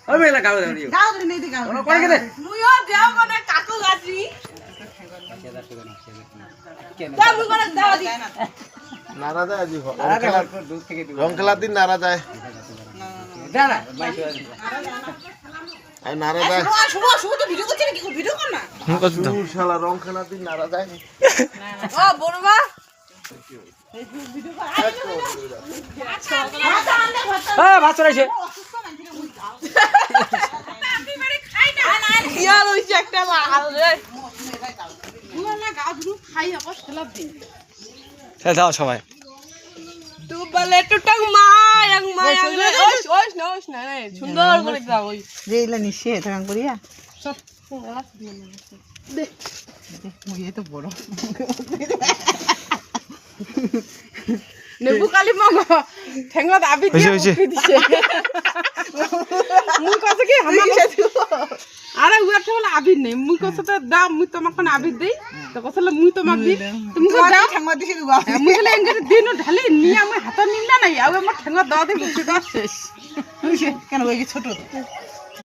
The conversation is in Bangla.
ওই মেলা গাও দাও নিও গাও নেই দি গাও কোন কে দে মুইও দেও মানে কাকু গাছি তা মুই করে দাও দি নারা যায় আজি রং খেলার দিন নারা যায় দাঁড়া আর নারা যায় শুনো শুনো তো ভিডিও করছিস নাকি ভিডিও কর না দূর শালা রং খেলার দিন নারা যায় ও বড়বা হ্যাঁ ভাত চড়াইছে ইয়ার ওই একটা লাল রে না গাও দুটো খাই আবার খেলা দিন দাও সবাই তু বলে টুটং মায়াং মায়াং রে ওই না সুন্দর করে দাও ওই যেইলা নিশে থাকাং করিয়া সব দে মুই তো বড় নেবু কালি মগ ঠেঙ্গত আবি দিছে মুই কত কি হামা আরে উয়ার ঠেলা আবি নেই মুই কত তো দাম মুই তোমাক আবি দেই তো কতলে মুই তোমাক দি তুমি কো দাও ঠেঙ্গা দিছি দুবা মুই হলে এঙ্গে দিন ঢালি নি আমি হাত নিলা নাই আর আমার ঠেঙ্গা দাও দে বুঝি দাও শেষ কেন ওই ছোট